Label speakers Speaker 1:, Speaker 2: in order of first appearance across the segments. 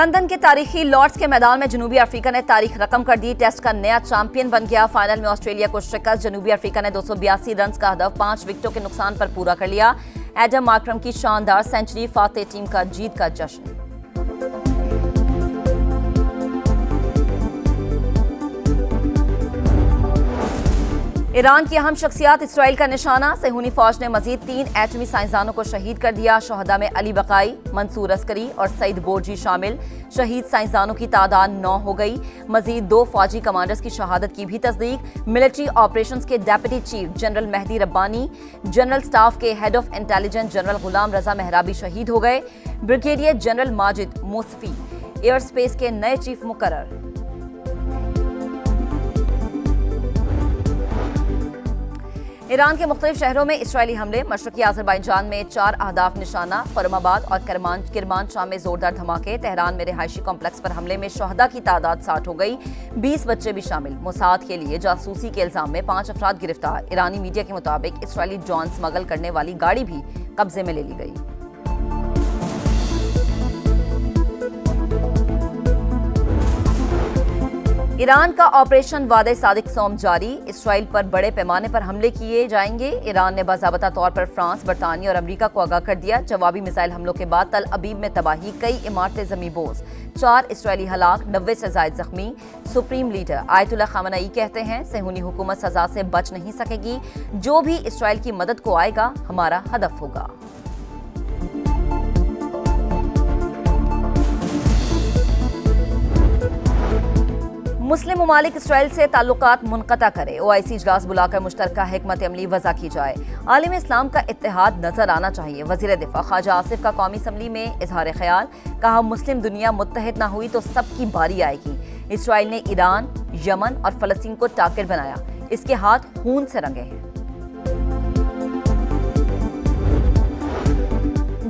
Speaker 1: London के तारीखी Lord's के मैदान में जनूबी अफ्रीका ने तारीख रकम कर दी। टेस्ट का नया चैंपियन बन गया। फाइनल में ऑस्ट्रेलिया को शिकस्त। जनूबी अफ्रीका ने 282 रन का हदफ 5 विकेटों के नुकसान पर पूरा कर लिया। एडम मार्करम की शानदार सेंचुरी। फातेह टीम का जीत का जश्न। ईरान की अहम शख्सियात इसराइल का निशाना। सेहूनी फौज ने मजीद 3 एटमी साइंसदानों को शहीद कर दिया। शोहदा में अली बकाई, मंसूर अस्करी और सईद बोरजी शामिल। शहीद साइंसदानों की तादाद 9 हो गई। मजीद 2 फौजी कमांडर्स की शहादत की भी तस्दीक। मिलिट्री ऑपरेशंस के deputy chief general Mehdi Rabbani, general staff के head of intelligence general Gholam Reza Mehrabi शहीद हो गए। Brigadier general Majid Mousavi air space के नए चीफ मुकर्रर। ईरान के मुख्तलिफ शहरों में इसराइली हमले। मशरकी आज़रबाईजान में 4 अहदाफ निशाना। फर्रुखाबाद और किरमानशाह में जोरदार धमाके। तेहरान में रिहायशी कॉम्प्लेक्स पर हमले में शोहदा की तादाद 60 हो गई। 20 बच्चे भी शामिल। मोसाद के लिए जासूसी के इल्जाम में 5 अफराद गिरफ्तार। ईरानी मीडिया के मुताबिक इसराइली ड्रोन स्मगल करने वाली गाड़ी भी कब्जे में ले ली गई। ईरान का ऑपरेशन वादे सादिक सोम जारी। इसराइल पर बड़े पैमाने पर हमले किए जाएंगे। ईरान ने बाज़ाबता तौर पर फ्रांस, बरतानिया और अमेरिका को आगाह कर दिया। जवाबी मिसाइल हमलों के बाद तल अबीब में तबाही। कई इमारतें ज़मींबोज़। 4 इसराइली हलाक, 90 से ज़ायद जख्मी। सुप्रीम लीडर आयतुल्लाह ख़ामेनी कहते हैं सेहूनी हुकूमत सजा से बच नहीं सकेगी। जो भी इसराइल की मदद को आएगा हमारा हदफ होगा। मुस्लिम ममालिक इसराइल से ताल्लुकात मुनक़ता करे। OIC इजलास बुलाकर मुश्तरका हिकमत अमली वज़ा की जाए। आलिम इस्लाम का इत्तेहाद नजर आना चाहिए। वज़ीर दिफा ख्वाजा आसिफ का कौमी असम्बली में इजहार ख्याल। कहा मुस्लिम दुनिया मुत्तहिद ना हुई तो सबकी बारी आएगी। इसराइल ने ईरान, यमन और फ़लस्तीन को टारगेट बनाया। इसके हाथ खून से रंगे हैं।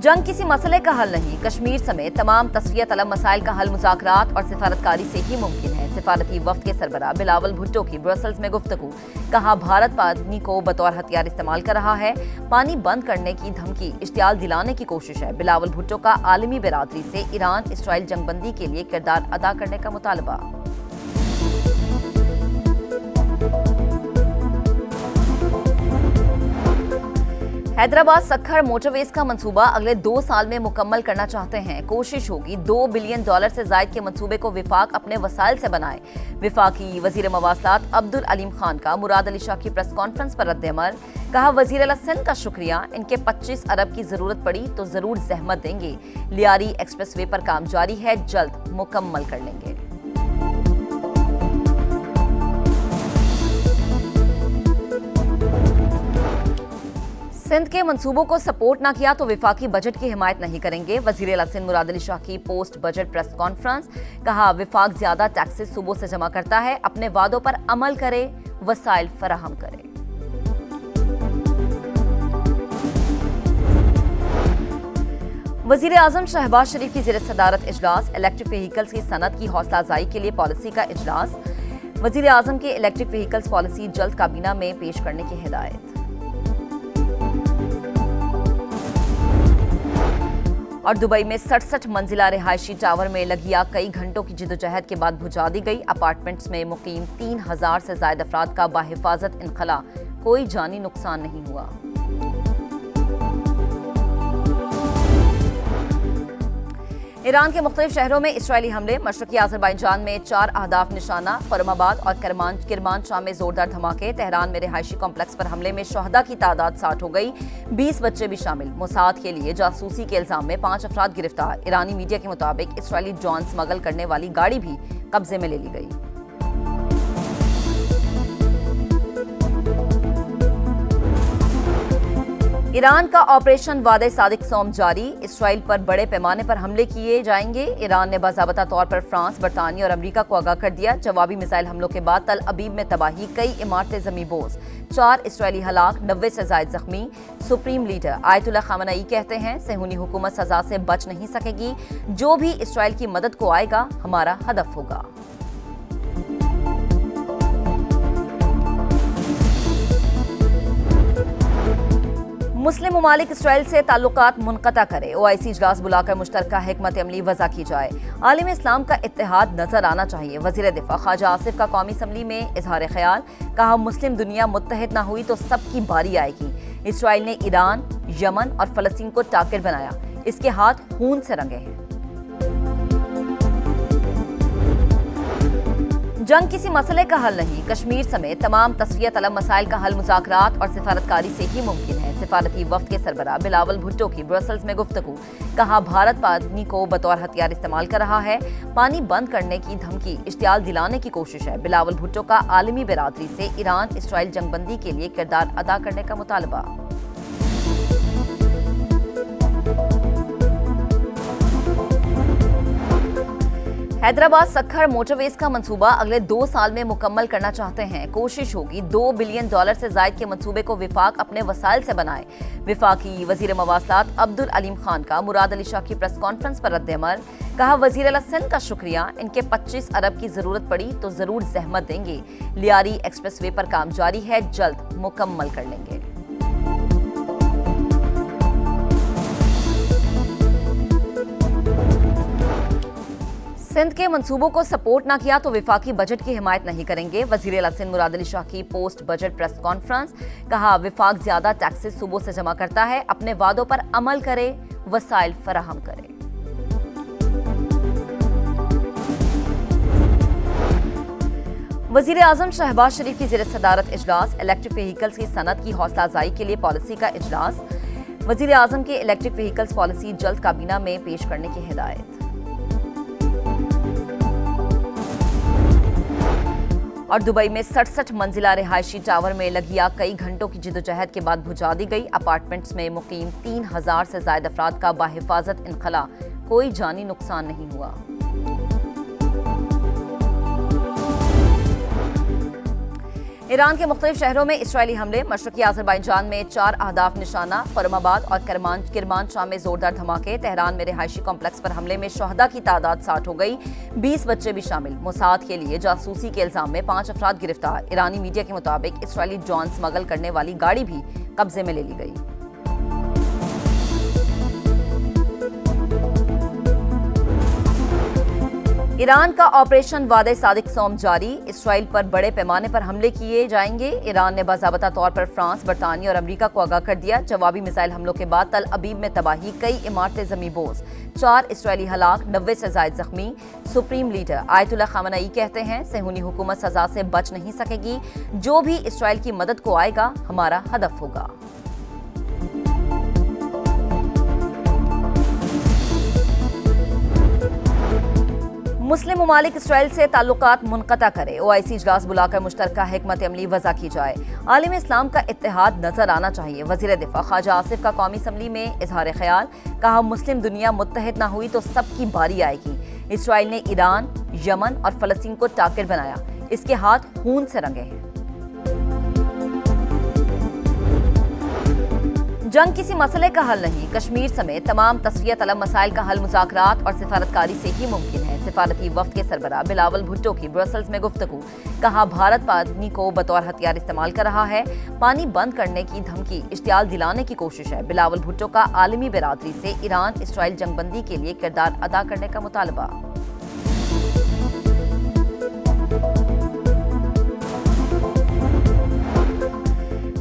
Speaker 1: जंग किसी मसले का हल नहीं। कश्मीर समेत तमाम तस्फिया तलब मसाइल का हल मुज़ाकरात और सिफारतकारी से ही मुमकिन है। सिफारती वफ्द के सरबराह बिलावल भुट्टो की ब्रसल्स में गुफ्तगू। कहा भारत पानी को बतौर हथियार इस्तेमाल कर रहा है। पानी बंद करने की धमकी इश्तियाल दिलाने की कोशिश है। बिलावल भुट्टो का आलमी बिरादरी से ईरान इसराइल जंगबंदी के लिए किरदार अदा करने का मुतालबा। हैदराबाद सक्खर मोटरवेज का मंसूबा अगले 2 साल में मुकम्मल करना चाहते हैं। कोशिश होगी $2 बिलियन से जायद के मंसूबे को विफाक अपने वसाइल से बनाए। विफाकी वजीर मवासलात अब्दुल अलीम खान का मुराद अली शाह की प्रेस कॉन्फ्रेंस पर रद्द-ए-अमल। कहा वजीर अला सिंध का शुक्रिया। इनके 25 अरब की जरूरत पड़ी तो जरूर जहमत देंगे। लियारी एक्सप्रेसवे पर काम जारी है, जल्द मुकम्मल कर लेंगे। सिंध के मंसूबों को सपोर्ट ना किया तो विफाकी बजट की हिमायत नहीं करेंगे। वजीर आला सिंध मुराद अली शाह की पोस्ट बजट प्रेस कॉन्फ्रेंस। कहा विफाक ज्यादा टैक्सेस सूबों से जमा करता है। अपने वादों पर अमल करे, वसाइल फराहम करे। वजीर आजम शहबाज शरीफ की ज़ेर सदारत इजलास। इलेक्ट्रिक व्हीकल्स की सनत की हौसला अफजाई के लिए पॉलिसी का इजलास। वजीर आजम की इलेक्ट्रिक व्हीकल्स पॉलिसी जल्द काबीना में पेश करने की हिदायत। और दुबई में 67 मंजिला रिहायशी टावर में लगी आग कई घंटों की जिदोजहद के बाद बुझा दी गई। अपार्टमेंट्स में मुकीम 3000 से ज्यादा अफराद का बाहिफाजत इनखला। कोई जानी नुकसान नहीं हुआ। ईरान के मुख्तलिफ शहरों में इसराइली हमले। मशरकी आज़रबाईजान में 4 अहदाफ निशाना। फर्रुखाबाद और किरमानशाह में जोरदार धमाके। तेहरान में रिहायशी कॉम्प्लेक्स पर हमले में शोहदा की तादाद 60 हो गई। 20 बच्चे भी शामिल। मोसाद के लिए जासूसी के इल्जाम में 5 अफराद गिरफ्तार। ईरानी मीडिया के मुताबिक इसराइली ड्रोन स्मगल करने वाली गाड़ी भी कब्जे में ले ली गई। ईरान का ऑपरेशन वादे सादिक सोम जारी। इसराइल पर बड़े पैमाने पर हमले किए जाएंगे। ईरान ने बाज़ाबता तौर पर फ्रांस, बरतानिया और अमेरिका को आगाह कर दिया। जवाबी मिसाइल हमलों के बाद तल अबीब में तबाही। कई इमारतें ज़मींबोज़। 4 इसराइली हलाक, 90 से जायद जख्मी। सुप्रीम लीडर आयतुल्लाह ख़ामेनी कहते हैं सेहूनी हुकूमत सजा से बच नहीं सकेगी। जो भी इसराइल की मदद को आएगा हमारा हदफ होगा। मुस्लिम ममालिक इसराइल से ताल्लुकात मुनक़ता करे, OIC इजलास बुलाकर मुश्तरका हिकमत अमली वज़ा की जाए। आलिम इस्लाम का इत्तेहाद नजर आना चाहिए। वज़ीर दिफा ख्वाजा आसिफ का कौमी असम्बली में इजहार ख्याल, कहा मुस्लिम दुनिया मुत्तहिद ना हुई तो सबकी बारी आएगी। इसराइल ने ईरान, यमन और फ़लस्तीन को टारगेट बनाया, इसके हाथ खून से रंगे हैं। जंग किसी मसले का हल नहीं, कश्मीर समेत तमाम तस्फिया तलब मसाइल का हल मुज़ाकरात और सिफारतकारी से ही मुमकिन है। सिफारती वफ्द के सरबराह बिलावल भुट्टो की ब्रसल्स में गुफ्तगू, कहा भारत पानी को बतौर हथियार इस्तेमाल कर रहा है, पानी बंद करने की धमकी इश्तियाल दिलाने की कोशिश है। बिलावल भुट्टो का आलमी बिरादरी से ईरान इसराइल जंगबंदी के लिए किरदार अदा करने का मुतालबा। हैदराबाद सक्खर मोटरवेज का मंसूबा अगले 2 साल में मुकम्मल करना चाहते हैं। कोशिश होगी $2 बिलियन से जायद के मंसूबे को विफाक अपने वसाइल से बनाए। विफाकी वजीर मवासलात अब्दुल अलीम खान का मुराद अली शाह की प्रेस कॉन्फ्रेंस पर रद्द-ए-अमल, कहा वजीर अला सिंध का शुक्रिया, इनके 25 अरब की जरूरत पड़ी तो जरूर जहमत देंगे। लियारी एक्सप्रेस वे पर काम जारी है, जल्द मुकम्मल कर लेंगे। सिंध के मंसूबों को सपोर्ट ना किया तो विफाकी बजट की हिमायत नहीं करेंगे। वजीर अला सिंध मुराद अली शाह की पोस्ट बजट प्रेस कॉन्फ्रेंस, कहा विफाक ज्यादा टैक्सेस सूबों से जमा करता है, अपने वादों पर अमल करे, वसाइल फराहम करे। वजीर आजम शहबाज शरीफ की ज़ेर सदारत इजलास, इलेक्ट्रिक व्हीकल्स की सनत की हौसला अफजाई के लिए पॉलिसी का इजलास। वजीर आजम की इलेक्ट्रिक व्हीकल्स पॉलिसी जल्द काबीना में पेश करने की हिदायत। और दुबई में 67 मंजिला रिहायशी टावर में लगी आग कई घंटों की जिद्दोजहद के बाद बुझा दी गई। अपार्टमेंट्स में मुकीम 3000 से ज्यादा अफराद का बाहिफाजत इनखला, कोई जानी नुकसान नहीं हुआ। ईरान के मुख्तलिफ शहरों में इसराइली हमले, मशरकी आज़रबाईजान में 4 अहदाफ निशाना, फर्रुखाबाद और किरमानशाह में जोरदार धमाके। तेहरान में रिहायशी कॉम्प्लेक्स पर हमले में शहदा की तादाद 60 हो गई, 20 बच्चे भी शामिल। मोसाद के लिए जासूसी के इल्जाम में 5 अफराद गिरफ्तार। ईरानी मीडिया के मुताबिक इसराइली ड्रोन स्मगल करने वाली गाड़ी भी कब्जे में ले ली गई। ईरान का ऑपरेशन वादे सादिक सोम जारी, इसराइल पर बड़े पैमाने पर हमले किए जाएंगे। ईरान ने बाज़ाबता तौर पर फ्रांस, बरतानिया और अमेरिका को आगाह कर दिया। जवाबी मिसाइल हमलों के बाद तल अबीब में तबाही, कई इमारतें ज़मींबोज़, 4 इसराइली हलाक, 90 से ज़ायद जख्मी। सुप्रीम लीडर आयतुल्लाह ख़ामेनी कहते हैं सेहूनी हुकूमत सजा से बच नहीं सकेगी, जो भी इसराइल की मदद को आएगा हमारा हदफ होगा। मुस्लिम ममालिक इसराइल से ताल्लुकात मुनक़ता करे, OIC इजलास बुलाकर मुश्तरका हिकमत अमली वज़ा की जाए। आलिम इस्लाम का इत्तेहाद नजर आना चाहिए। वज़ीर दिफा ख्वाजा आसिफ का कौमी असम्बली में इजहार ख्याल, कहा मुस्लिम दुनिया मुत्तहिद ना हुई तो सबकी बारी आएगी। इसराइल ने ईरान, यमन और फ़लस्तीन को टारगेट बनाया, इसके हाथ खून से रंगे हैं। जंग किसी मसले का हल नहीं, कश्मीर समेत तमाम तस्फिया तलब मसाइल का हल मुज़ाकरात और सिफारतकारी से ही मुमकिन है। सिफारती वफ्द के सरबराह बिलावल भुट्टो की ब्रसल्स में गुफ्तगू, कहा भारत पानी को बतौर हथियार इस्तेमाल कर रहा है, पानी बंद करने की धमकी इश्तियाल दिलाने की कोशिश है। बिलावल भुट्टो का आलमी बिरादरी से ईरान इसराइल जंगबंदी के लिए किरदार अदा करने का मुतालबा।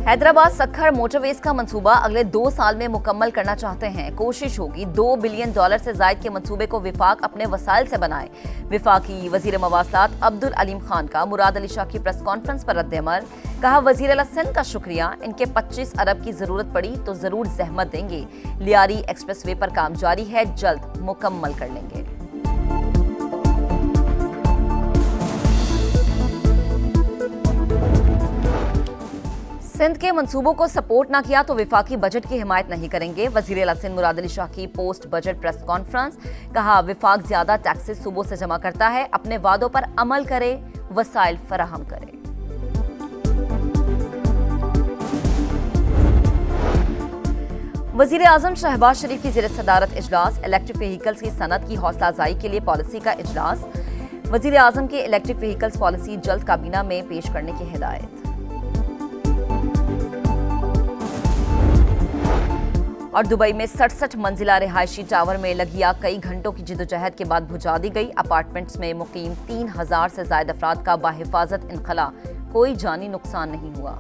Speaker 1: हैदराबाद सक्खर मोटरवेज का मंसूबा अगले 2 साल में मुकम्मल करना चाहते हैं। कोशिश होगी $2 बिलियन से जायद के मंसूबे को विफाक अपने वसाइल से बनाए। विफाकी वजीर मवासलात अब्दुल अलीम खान का मुराद अली शाह की प्रेस कॉन्फ्रेंस पर रद्द-ए-अमल, कहा वजीर अला सिंध का शुक्रिया, इनके 25 अरब की जरूरत पड़ी तो जरूर जहमत देंगे। लियारी एक्सप्रेस वे पर काम जारी है, जल्द मुकम्मल कर लेंगे। सिंध के मंसूबों को सपोर्ट ना किया तो विफाकी बजट की हिमायत नहीं करेंगे। वजीर अला सिंध मुराद अली शाह की पोस्ट बजट प्रेस कॉन्फ्रेंस, कहा विफाक ज्यादा टैक्सेस सूबों से जमा करता है, अपने वादों पर अमल करे, वसाइल फराहम करे। वजीर आजम शहबाज शरीफ की ज़ेर सदारत इजलास, इलेक्ट्रिक व्हीकल्स की सनत की हौसला अफजाई के लिए पॉलिसी का इजलास। वजीर आजम की इलेक्ट्रिक व्हीकल्स पॉलिसी जल्द काबीना में पेश करने की हिदायत। اور دبئی میں 67 منزلہ رہائشی ٹاور میں لگی آگ کئی گھنٹوں کی جدوجہد کے بعد بجھا دی گئی۔ اپارٹمنٹس میں مقیم 3000 سے زائد افراد کا بحفاظت انخلا، کوئی جانی نقصان نہیں ہوا۔